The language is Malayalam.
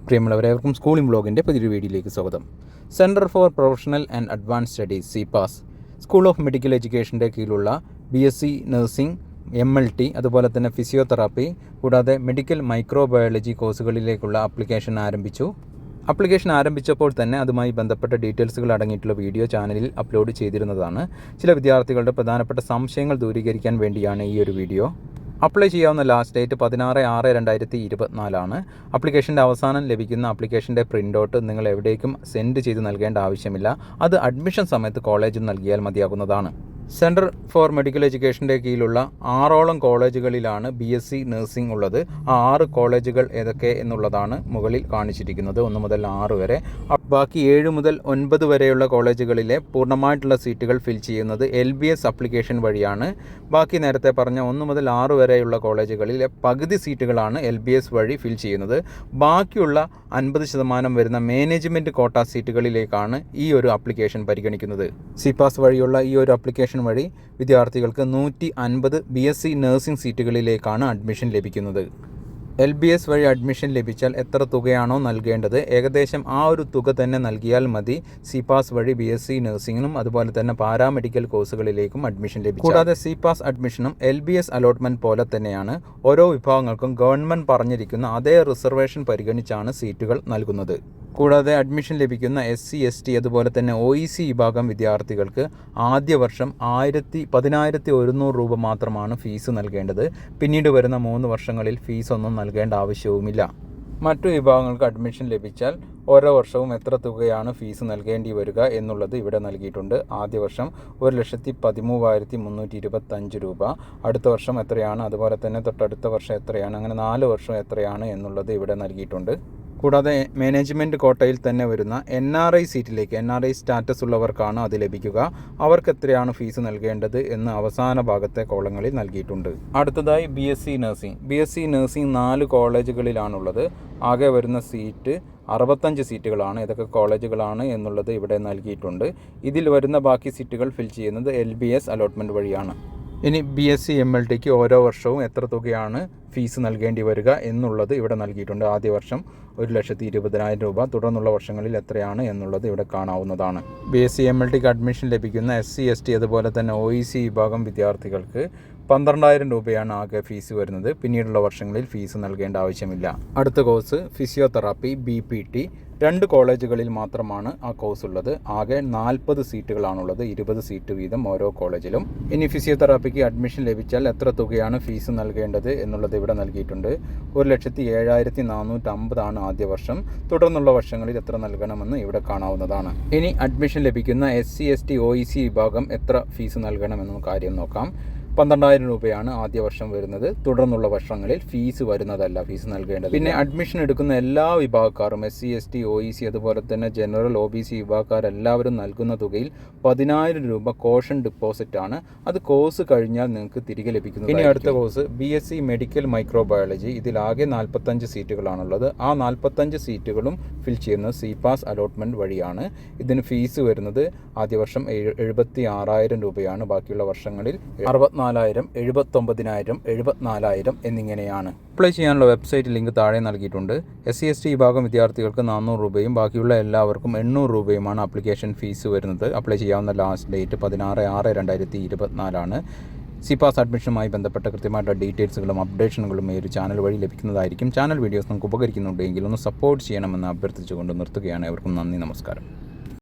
പ്രിയമുള്ളവരേവർക്കും സ്കൂളിംഗ് ബ്ലോഗിൻ്റെ പുതിയൊരു വീഡിയോയിലേക്ക് സ്വാഗതം. Centre for professional and advance studies CPAS school of medical എഡ്യൂക്കേഷൻ്റെ കീഴിലുള്ള BSc നഴ്സിംഗ്, MLT, അതുപോലെ തന്നെ ഫിസിയോതെറാപ്പി കൂടാതെ മെഡിക്കൽ മൈക്രോബയോളജി കോഴ്സുകളിലേക്കുള്ള ആപ്ലിക്കേഷൻ ആരംഭിച്ചു. ആപ്ലിക്കേഷൻ ആരംഭിച്ചപ്പോൾ തന്നെ അതുമായി ബന്ധപ്പെട്ട ഡീറ്റെയിൽസുകൾ അടങ്ങിയിട്ടുള്ള വീഡിയോ ചാനലിൽ അപ്ലോഡ് ചെയ്തിരുന്നതാണ്. ചില വിദ്യാർത്ഥികളുടെ പ്രധാനപ്പെട്ട സംശയങ്ങൾ ദൂരീകരിക്കാൻ വേണ്ടിയാണ് ഈ ഒരു വീഡിയോ. അപ്ലൈ ചെയ്യാവുന്ന ലാസ്റ്റ് ഡേറ്റ് 16/6/2024 ആപ്ലിക്കേഷൻ്റെ അവസാനം ലഭിക്കുന്ന ആപ്ലിക്കേഷൻ്റെ പ്രിൻ്റ് ഔട്ട് നിങ്ങൾ എവിടേക്കും സെൻഡ് ചെയ്ത് നൽകേണ്ട ആവശ്യമില്ല. അത് അഡ്മിഷൻ സമയത്ത് കോളേജിൽ നൽകിയാൽ മതിയാകുന്നതാണ്. സെൻറ്റർ ഫോർ മെഡിക്കൽ എഡ്യൂക്കേഷൻ്റെ കീഴിലുള്ള 6ഓളം കോളേജുകളിലാണ് BSc നഴ്സിംഗ് ഉള്ളത്. ആ 6 കോളേജുകൾ ഏതൊക്കെ എന്നുള്ളതാണ് മുകളിൽ കാണിച്ചിരിക്കുന്നത്, 1 മുതൽ 6 വരെ. ബാക്കി 7 മുതൽ 9 വരെയുള്ള കോളേജുകളിലെ പൂർണ്ണമായിട്ടുള്ള സീറ്റുകൾ ഫിൽ ചെയ്യുന്നത് LBS ആപ്ലിക്കേഷൻ വഴിയാണ്. ബാക്കി നേരത്തെ പറഞ്ഞ 1 മുതൽ 6 വരെയുള്ള കോളേജുകളിലെ പകുതി സീറ്റുകളാണ് LBS വഴി ഫിൽ ചെയ്യുന്നത്. ബാക്കിയുള്ള 50% വരുന്ന മാനേജ്മെൻറ്റ് കോട്ട സീറ്റുകളിലേക്കാണ് ഈ ഒരു ആപ്ലിക്കേഷൻ പരിഗണിക്കുന്നത്. CPAS വഴിയുള്ള ഈ ഒരു ആപ്ലിക്കേഷൻ വഴി വിദ്യാർത്ഥികൾക്ക് 150 BSc നഴ്സിംഗ് സീറ്റുകളിലേക്കാണ് അഡ്മിഷൻ ലഭിക്കുന്നത്. LBS വഴി അഡ്മിഷൻ ലഭിച്ചാൽ എത്ര തുകയാണോ നൽകേണ്ടത്, ഏകദേശം ആ ഒരു തുക തന്നെ നൽകിയാൽ മതി CPAS വഴി BSc നഴ്സിംഗിനും അതുപോലെ തന്നെ പാരാമെഡിക്കൽ കോഴ്സുകളിലേക്കും അഡ്മിഷൻ ലഭിക്കും. കൂടാതെ CPAS അഡ്മിഷനും LBS അലോട്ട്മെൻറ്റ് പോലെ തന്നെയാണ്. ഓരോ വിഭാഗങ്ങൾക്കും ഗവൺമെൻറ് പറഞ്ഞിരിക്കുന്ന അതേ റിസർവേഷൻ പരിഗണിച്ചാണ് സീറ്റുകൾ നൽകുന്നത്. കൂടാതെ അഡ്മിഷൻ ലഭിക്കുന്ന SC ST അതുപോലെ തന്നെ OEC വിഭാഗം വിദ്യാർത്ഥികൾക്ക് ആദ്യ വർഷം 10,100 രൂപ മാത്രമാണ് ഫീസ് നൽകേണ്ടത്. പിന്നീട് വരുന്ന 3 വർഷങ്ങളിൽ ഫീസൊന്നും നൽകേണ്ട ആവശ്യവുമില്ല. മറ്റു വിഭാഗങ്ങൾക്ക് അഡ്മിഷൻ ലഭിച്ചാൽ ഓരോ വർഷവും എത്ര തുകയാണ് ഫീസ് നൽകേണ്ടി വരിക എന്നുള്ളത് ഇവിടെ നൽകിയിട്ടുണ്ട്. ആദ്യ വർഷം 1,13,325 രൂപ, അടുത്ത വർഷം എത്രയാണ്, അതുപോലെ തന്നെ തൊട്ടടുത്ത വർഷം എത്രയാണ്, അങ്ങനെ 4 വർഷം എത്രയാണ് എന്നുള്ളത് ഇവിടെ നൽകിയിട്ടുണ്ട്. കൂടാതെ മാനേജ്മെൻറ്റ് കോട്ടയിൽ തന്നെ വരുന്ന NRI സീറ്റിലേക്ക്, NRI സ്റ്റാറ്റസ് ഉള്ളവർക്കാണ് അത് ലഭിക്കുക. അവർക്ക് എത്രയാണ് ഫീസ് നൽകേണ്ടത് എന്ന് അവസാന ഭാഗത്തെ കോളങ്ങളിൽ നൽകിയിട്ടുണ്ട്. അടുത്തതായി BSc നഴ്സിംഗ്. BSc nursing 4 കോളേജുകളിലാണുള്ളത്. ആകെ വരുന്ന സീറ്റ് 65 സീറ്റുകളാണ്. ഏതൊക്കെ കോളേജുകളാണ് എന്നുള്ളത് ഇവിടെ നൽകിയിട്ടുണ്ട്. ഇതിൽ വരുന്ന ബാക്കി സീറ്റുകൾ ഫിൽ ചെയ്യുന്നത് LBS അലോട്ട്മെൻറ്റ് വഴിയാണ്. ഇനി BSc MLTക്ക് ഓരോ വർഷവും എത്ര തുകയാണ് ഫീസ് നൽകേണ്ടി വരിക എന്നുള്ളത് ഇവിടെ നൽകിയിട്ടുണ്ട്. ആദ്യ വർഷം 1,20,000 രൂപ, തുടർന്നുള്ള വർഷങ്ങളിൽ എത്രയാണ് എന്നുള്ളത് ഇവിടെ കാണാവുന്നതാണ്. BSc MLTക്ക് അഡ്മിഷൻ ലഭിക്കുന്ന SC ST അതുപോലെ തന്നെ OEC വിഭാഗം വിദ്യാർത്ഥികൾക്ക് 12,000 രൂപയാണ് ആകെ ഫീസ് വരുന്നത്. പിന്നീടുള്ള വർഷങ്ങളിൽ ഫീസ് നൽകേണ്ട ആവശ്യമില്ല. അടുത്ത കോഴ്സ് ഫിസിയോതെറാപ്പി BPT. 2 കോളേജുകളിൽ മാത്രമാണ് ആ കോഴ്സ് ഉള്ളത്. ആകെ 40 സീറ്റുകളാണുള്ളത്, 20 സീറ്റ് വീതം ഓരോ കോളേജിലും. ഇനി ഫിസിയോതെറാപ്പിക്ക് അഡ്മിഷൻ ലഭിച്ചാൽ എത്ര തുകയാണ് ഫീസ് നൽകേണ്ടത് എന്നുള്ളത് ഇവിടെ നൽകിയിട്ടുണ്ട്. 1,07,450 ആദ്യ വർഷം. തുടർന്നുള്ള വർഷങ്ങളിൽ എത്ര നൽകണമെന്ന് ഇവിടെ കാണാവുന്നതാണ്. ഇനി അഡ്മിഷൻ ലഭിക്കുന്ന SC ST OEC വിഭാഗം എത്ര ഫീസ് നൽകണമെന്ന കാര്യം നോക്കാം. 12,000 രൂപയാണ് ആദ്യ വർഷം വരുന്നത്. തുടർന്നുള്ള വർഷങ്ങളിൽ ഫീസ് വരുന്നതല്ല, ഫീസ് നൽകേണ്ടത്. പിന്നെ അഡ്മിഷൻ എടുക്കുന്ന എല്ലാ വിഭാഗക്കാരും SC ST OEC അതുപോലെ തന്നെ ജനറൽ OBC വിഭാഗക്കാരെല്ലാവരും നൽകുന്ന തുകയിൽ 10,000 രൂപ കോഷൻ ഡിപ്പോസിറ്റ് ആണ്. അത് കോഴ്സ് കഴിഞ്ഞാൽ നിങ്ങൾക്ക് തിരികെ ലഭിക്കുന്നു. ഇനി അടുത്ത കോഴ്സ് BSc മെഡിക്കൽ മൈക്രോബയോളജി. ഇതിലാകെ 45 സീറ്റുകളാണുള്ളത്. ആ 45 സീറ്റുകളും ഫിൽ ചെയ്യുന്നത് CPAS അലോട്ട്മെൻറ്റ് വഴിയാണ്. ഇതിന് ഫീസ് വരുന്നത് ആദ്യ വർഷം 76,000 രൂപയാണ്. ബാക്കിയുള്ള വർഷങ്ങളിൽ 64,000, 79,000, 74,000 എന്നിങ്ങനെയാണ്. അപ്ലൈ ചെയ്യാനുള്ള വെബ്സൈറ്റ് ലിങ്ക് താഴെ നൽകിയിട്ടുണ്ട്. SC ST വിഭാഗം വിദ്യാർത്ഥികൾക്ക് 400 രൂപയും ബാക്കിയുള്ള എല്ലാവർക്കും 800 രൂപയുമാണ് ആപ്ലിക്കേഷൻ ഫീസ് വരുന്നത്. അപ്ലൈ ചെയ്യാവുന്ന ലാസ്റ്റ് ഡേറ്റ് 16/6/2024. CPAS അഡ്മിഷനുമായി ബന്ധപ്പെട്ട കൃത്യമായിട്ടുള്ള ഡീറ്റെയിൽസുകളും അപ്ഡേഷനുകളും ഈ ഒരു ചാനൽ വഴി ലഭിക്കുന്നതായിരിക്കും. ചാനൽ വീഡിയോസ് നമുക്ക് ഉപകരിക്കുന്നുണ്ടെങ്കിൽ ഒന്ന് സപ്പോർട്ട് ചെയ്യണമെന്ന് അഭ്യർത്ഥിച്ചുകൊണ്ട് നിർത്തുകയാണ്. അവർക്കും നന്ദി, നമസ്കാരം.